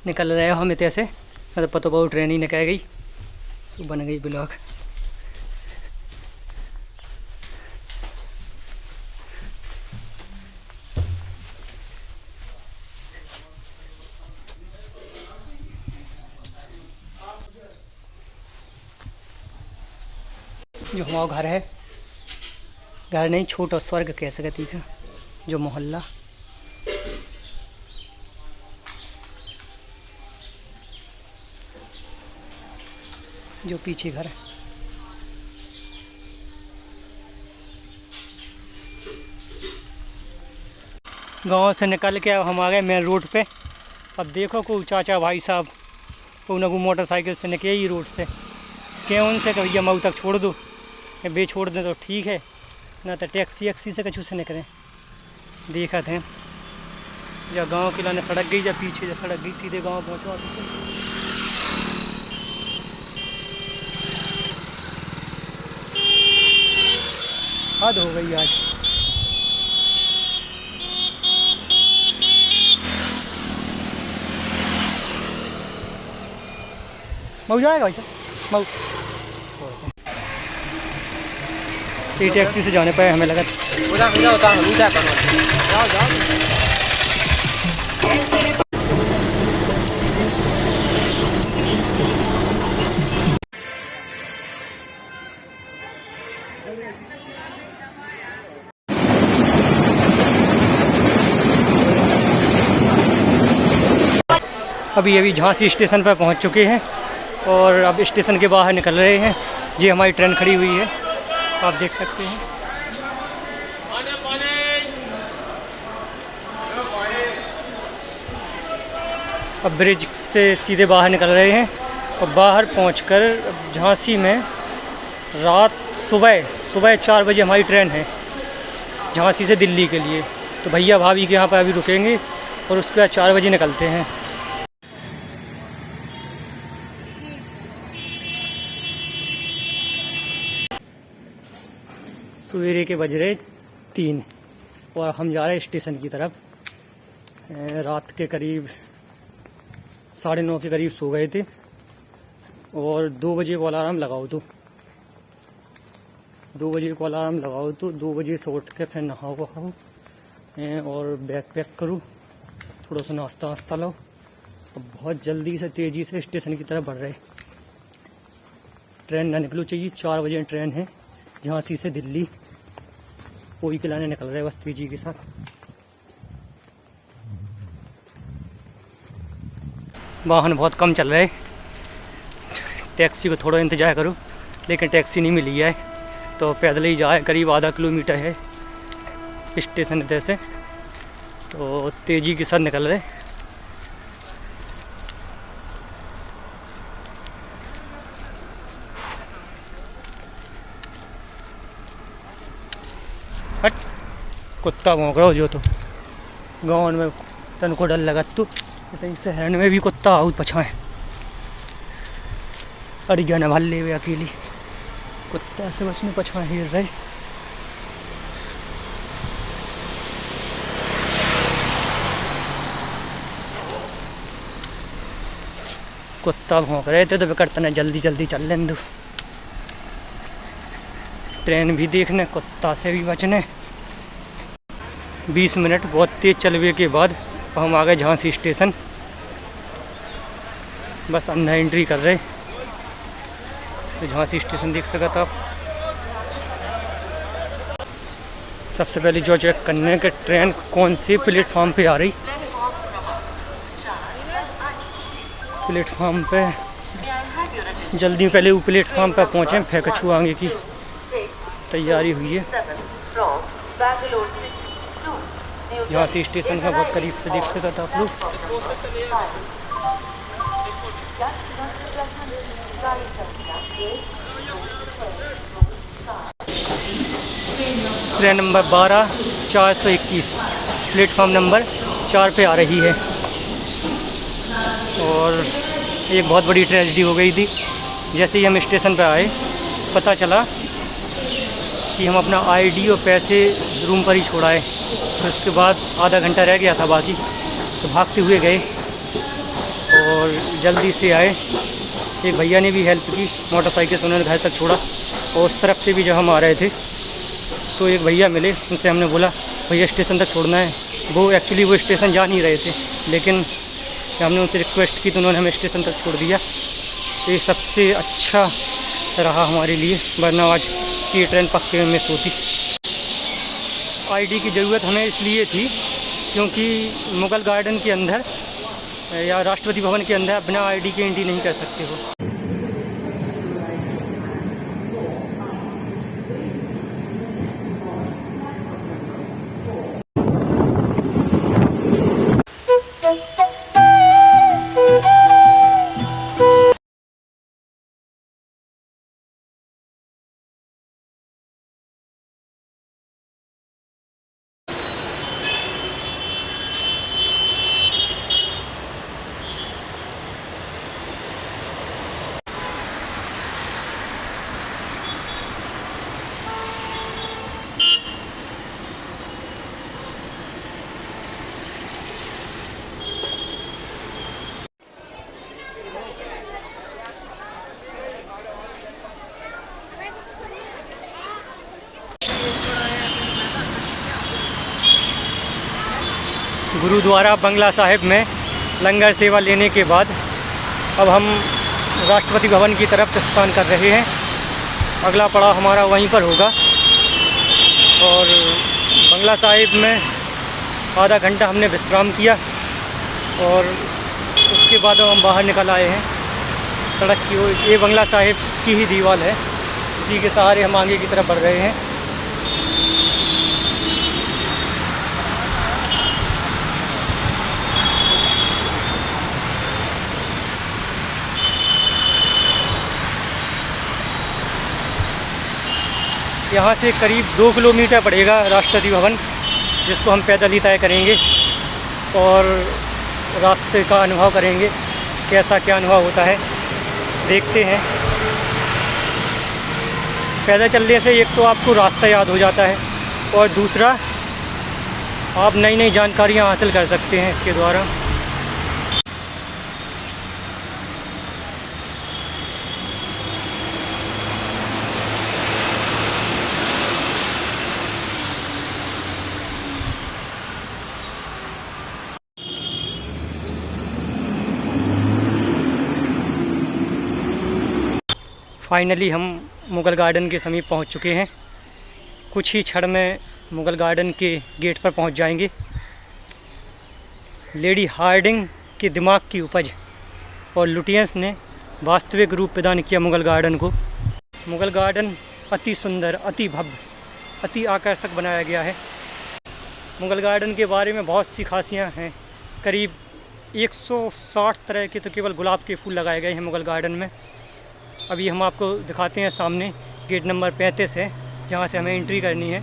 निकल रहे हो हम इतने से, मतलब पता बहुत ट्रेन ही निकल गई, सो बन गई ब्लॉग। जो हमारा घर है, घर नहीं छोटा स्वर्ग कह सकती है, जो मोहल्ला जो पीछे घर है। गांव से निकल के अब हम आ गए मेन रोड पे। अब देखो को चाचा भाई साहब को न को मोटरसाइकिल से निकले ही रोड से, क्या उनसे कि भैया मऊ तक छोड़ दो, या बे छोड़ दें तो ठीक है, ना तो टैक्सी से कछु से निकलें। देखा थे जब गांव के लाने सड़क गई, जब पीछे जब सड़क गई सीधे गांव पहुँचवा। हद हो गई आज। मऊ जाएगा भाई साहब, मऊ ये टैक्सी से जाने पर हमें लगा अभी झांसी स्टेशन पर पहुंच चुके हैं और अब स्टेशन के बाहर निकल रहे हैं। ये हमारी ट्रेन खड़ी हुई है, आप देख सकते हैं। अब ब्रिज से सीधे बाहर निकल रहे हैं और बाहर पहुंचकर झांसी में सुबह 4 बजे हमारी ट्रेन है झांसी से दिल्ली के लिए। तो भैया भाभी के यहाँ पर अभी रुकेंगे और उसके बाद 4 बजे निकलते हैं। सवेरे के बज रहे 3 और हम जा रहे हैं स्टेशन की तरफ। रात के करीब 9:30 के करीब सो गए थे और 2 बजे को अलार्म लगाओ तो 2 बजे से उठ के फिर नहाओ वहाओ और बैग पैक करूँ, थोड़ा सा नाश्ता वास्ता लो। अब बहुत जल्दी से तेज़ी से स्टेशन की तरफ बढ़ रहे। ट्रेन ना निकलो चाहिए, 4 बजे ट्रेन है झांसी से दिल्ली। कोई के लाने निकल रहे बस तेजी के साथ। वाहन बहुत कम चल रहे, टैक्सी को थोड़ा इंतजार करूं, लेकिन टैक्सी नहीं मिली है तो पैदल ही जाए। करीब आधा किलोमीटर है स्टेशन से, तो तेज़ी के साथ निकल रहे। हट कुत्ता भौंक रहा हो जो, तो गाँव में तन को डर लगा तू शहर में भी कुत्ता आउट पछाए अड़िया न भल ले अकेली कुत्ता से बचने पछाए हिर रहे। कुत्ता भौंक रहे थे तो बेकरता ने जल्दी चल लें दो। ट्रेन भी देखने, कुत्ता से भी बचने। 20 मिनट बहुत तेज़ चलने के बाद हम आ गए झांसी स्टेशन। बस अंदर एंट्री कर रहे। तो झांसी स्टेशन देख सकते आप। सबसे पहले जो चेक करने के ट्रेन कौन से प्लेटफॉर्म पे आ रही। प्लेटफॉर्म पे जल्दी पहले वो प्लेटफॉर्म पे पहुँचे, फिर कछु आगे की तैयारी हुई है। झांसी स्टेशन का बहुत करीब से देख सकते थे आप लोग। ट्रेन नंबर 12/421 प्लेटफॉर्म नंबर 4 पे आ रही है। और एक बहुत बड़ी ट्रेजेडी हो गई थी। जैसे ही हम स्टेशन पर आए पता चला कि हम अपना आईडी और पैसे रूम पर ही छोड़ाए। फिर उसके बाद आधा घंटा रह गया था बाकी, तो भागते हुए गए और जल्दी से आए। एक भैया ने भी हेल्प की, मोटरसाइकिल से उन्होंने घर तक छोड़ा। और उस तरफ से भी जब हम आ रहे थे तो एक भैया मिले, उनसे हमने बोला भैया स्टेशन तक छोड़ना है। वो एक्चुअली वो स्टेशन जा नहीं रहे थे, लेकिन हमने उनसे रिक्वेस्ट की तो उन्होंने हमें स्टेशन तक छोड़ दिया। ये सबसे अच्छा रहा हमारे लिए, वरना आज ये ट्रेन पक्के में मिस होती। आईडी की ज़रूरत हमें इसलिए थी क्योंकि मुग़ल गार्डन के अंदर या राष्ट्रपति भवन के अंदर बिना आईडी के एंट्री नहीं कर सकते हो। गुरुद्वारा बंगला साहिब में लंगर सेवा लेने के बाद अब हम राष्ट्रपति भवन की तरफ प्रस्थान कर रहे हैं। अगला पड़ाव हमारा वहीं पर होगा और बंगला साहिब में आधा घंटा हमने विश्राम किया और उसके बाद हम बाहर निकल आए हैं सड़क की ओर। ये बंगला साहिब की ही दीवार है, उसी के सहारे हम आगे की तरफ बढ़ रहे हैं। यहाँ से करीब 2 किलोमीटर पड़ेगा राष्ट्रपति भवन, जिसको हम पैदल ही तय करेंगे और रास्ते का अनुभव करेंगे, कैसा क्या अनुभव होता है देखते हैं। पैदल चलने से एक तो आपको रास्ता याद हो जाता है और दूसरा आप नई नई जानकारियाँ हासिल कर सकते हैं इसके द्वारा। फाइनली हम मुग़ल गार्डन के समीप पहुंच चुके हैं। कुछ ही क्षण में मुग़ल गार्डन के गेट पर पहुंच जाएंगे। लेडी हार्डिंग के दिमाग की उपज और लुटियंस ने वास्तविक रूप प्रदान किया मुग़ल गार्डन को। मुग़ल गार्डन अति सुंदर, अति भव्य, अति आकर्षक बनाया गया है। मुग़ल गार्डन के बारे में बहुत सी खासियाँ हैं। करीब 160 तरह के तो केवल गुलाब के फूल लगाए गए हैं मुग़ल गार्डन में। अभी हम आपको दिखाते हैं, सामने गेट नंबर 35 है जहाँ से हमें एंट्री करनी है।